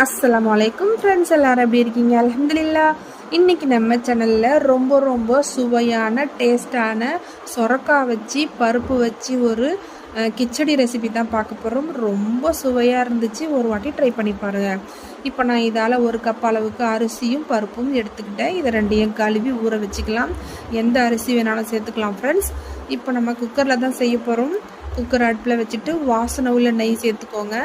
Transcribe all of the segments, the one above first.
அஸ்ஸலாமு அலைக்கும் ஃப்ரெண்ட்ஸ், எல்லாரும் எப்படி இருக்கீங்க? அல்ஹம்துலில்லாஹ். இன்றைக்கி நம்ம சேனலில் ரொம்ப ரொம்ப சுவையான டேஸ்டான சொரக்காய் வச்சு பருப்பு வச்சு ஒரு கிச்சடி ரெசிபி தான் பார்க்க போகிறோம். ரொம்ப சுவையாக இருந்துச்சு. ஒரு வாட்டி ட்ரை பண்ணி பாருங்கள். இப்போ நான் இதால் 1 கப் அளவுக்கு அரிசியும் பருப்பும் எடுத்துக்கிட்டேன். இதை ரெண்டையும் கழுவி ஊற வச்சுக்கலாம். எந்த அரிசி வேணாலும் சேர்த்துக்கலாம் ஃப்ரெண்ட்ஸ். இப்போ நம்ம குக்கரில் தான் செய்ய போகிறோம். குக்கர் அடுப்பில் வச்சுட்டு வாசனை உள்ள நெய் சேர்த்துக்கோங்க.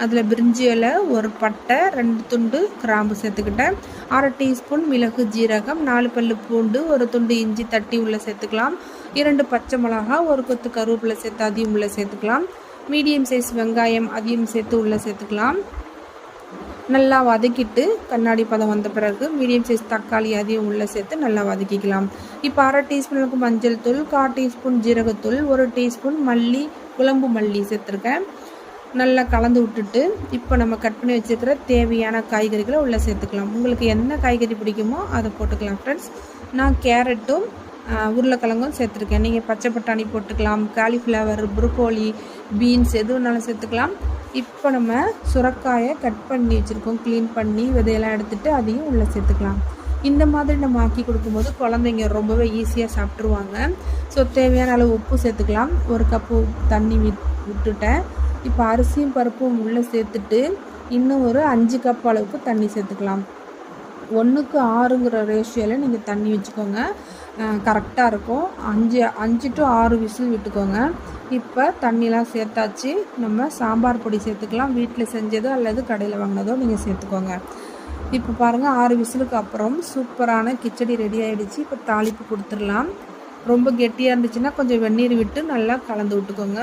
அதில் பிரிஞ்சி இலை, ஒரு பட்டை, 2 துண்டு கிராம்பு சேர்த்துக்கிட்டேன். 1/2 டீஸ்பூன் மிளகு ஜீரகம், 4 பல்லு பூண்டு, ஒரு துண்டு இஞ்சி தட்டி உள்ளே சேர்த்துக்கலாம். 2 பச்சை மிளகா, ஒரு கொத்து கருவேப்பிலை சேர்த்து அதையும் உள்ளே சேர்த்துக்கலாம். மீடியம் சைஸ் வெங்காயம் அதையும் சேர்த்து உள்ளே சேர்த்துக்கலாம். நல்லா வதக்கிட்டு கண்ணாடி பதம் வந்த பிறகு மீடியம் சைஸ் தக்காளி அதையும் உள்ளே சேர்த்து நல்லா வதக்கிக்கலாம். இப்போ 1/2 டீஸ்பூனுக்கு மஞ்சள் தூள், 1/4 டீஸ்பூன் ஜீரகத்தூள், 1 டீஸ்பூன் மல்லி, குழம்பு மல்லி சேர்த்துருக்கேன். நல்லா கலந்து விட்டுட்டு இப்போ நம்ம கட் பண்ணி வச்சுருக்கிற தேவையான காய்கறிகளை உள்ளே சேர்த்துக்கலாம். உங்களுக்கு என்ன காய்கறி பிடிக்குமோ அதை போட்டுக்கலாம் ஃப்ரெண்ட்ஸ். நான் கேரட்டும் உருளைக்கிழங்கும் சேர்த்துருக்கேன். நீங்கள் பச்சை பட்டாணி போட்டுக்கலாம், காலிஃப்ளவர், ப்ரோக்கோலி, பீன்ஸ் எது வேணாலும் சேர்த்துக்கலாம். இப்போ நம்ம சுரக்காயை கட் பண்ணி வச்சுருக்கோம். க்ளீன் பண்ணி விதையெல்லாம் எடுத்துகிட்டு அதையும் உள்ளே சேர்த்துக்கலாம். இந்த மாதிரி நம்ம ஆக்கி கொடுக்கும்போது குழந்தைங்க ரொம்பவே ஈஸியாக சாப்பிட்ருவாங்க. ஸோ தேவையான அளவு உப்பு சேர்த்துக்கலாம். 1 கப்பு தண்ணி விட்டுட்டேன். இப்போ அரிசியும் பருப்பும் உள்ளே சேர்த்துட்டு இன்னும் ஒரு 5 கப் அளவுக்கு தண்ணி சேர்த்துக்கலாம். 1க்கு 6ங்கிற ரேஷியோவில் நீங்கள் தண்ணி வச்சுக்கோங்க, கரெக்டாக இருக்கும். 5 to 6 விசில் விட்டுக்கோங்க. இப்போ தண்ணிலாம் சேர்த்தாச்சு. நம்ம சாம்பார் பொடி சேர்த்துக்கலாம். வீட்டில் செஞ்சதோ அல்லது கடையில் வாங்கினதோ நீங்கள் சேர்த்துக்கோங்க. இப்போ பாருங்கள், 6 விசிலுக்கு அப்புறம் சூப்பரான கிச்சடி ரெடி ஆகிடுச்சு. இப்போ தாளிப்பு கொடுத்துடலாம். ரொம்ப கெட்டியாக இருந்துச்சுன்னா கொஞ்சம் வெந்நீர் விட்டு நல்லா கலந்து விட்டுக்கோங்க.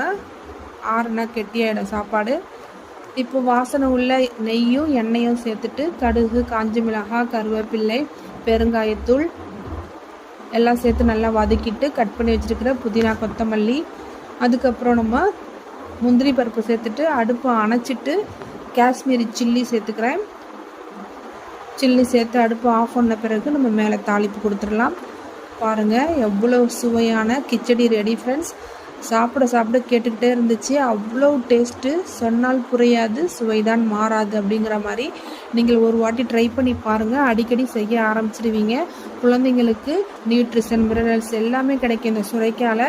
ஆறுனா கெட்டியாயிடும் சாப்பாடு. இப்போ வாசனை உள்ள நெய்யும் எண்ணெயும் சேர்த்துட்டு கடுகு, காஞ்ச மிளகாய், கருவேப்பிள்ளை, பெருங்காயத்தூள் எல்லாம் சேர்த்து நல்லா வதக்கிட்டு கட் பண்ணி வச்சுருக்கிற புதினா, கொத்தமல்லி, அதுக்கப்புறம் நம்ம முந்திரி பருப்பு சேர்த்துட்டு அடுப்பை அணைச்சிட்டு காஷ்மீரி சில்லி சேர்த்துக்கிறேன். சில்லி சேர்த்து அடுப்பு ஆஃப் பண்ண பிறகு நம்ம மேலே தாளிப்பு கொடுத்துடலாம். பாருங்கள், எவ்வளோ சுவையான கிச்சடி ரெடி ஃப்ரெண்ட்ஸ். சாப்பிட கேட்டுக்கிட்டே இருந்துச்சு. அவ்வளோ டேஸ்ட்டு, சொன்னால் புரியாது, சுவைதான் மாறாது அப்படிங்கிற மாதிரி. நீங்கள் ஒரு வாட்டி ட்ரை பண்ணி பாருங்கள். அடிக்கடி செய்ய ஆரம்பிச்சிடுவீங்க. குழந்தைங்களுக்கு நியூட்ரிஷன், மினரல்ஸ் எல்லாமே கிடைக்கும் இந்த சுரைக்காயில்.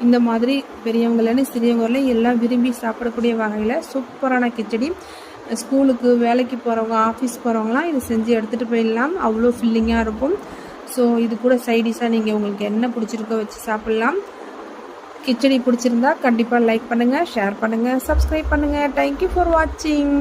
இந்த மாதிரி பெரியவங்களேன்னு சிறியவங்களே எல்லாம் விரும்பி சாப்பிடக்கூடிய வகையில் சூப்பரான கிச்சடி. ஸ்கூலுக்கு, வேலைக்கு போகிறவங்க, ஆஃபீஸ் போகிறவங்களாம் இதை செஞ்சு எடுத்துகிட்டு போயிடலாம். அவ்வளோ ஃபில்லிங்காக இருக்கும். ஸோ இது கூட சைடிஷாக நீங்கள் உங்களுக்கு என்ன பிடிச்சிருக்கோ வச்சு சாப்பிட்லாம். கிச்சடி பிடிச்சிருந்தா கண்டிப்பாக லைக் பண்ணுங்கள், ஷேர் பண்ணுங்கள், சப்ஸ்கிரைப் பண்ணுங்கள். தேங்க்யூ ஃபார் வாட்சிங்.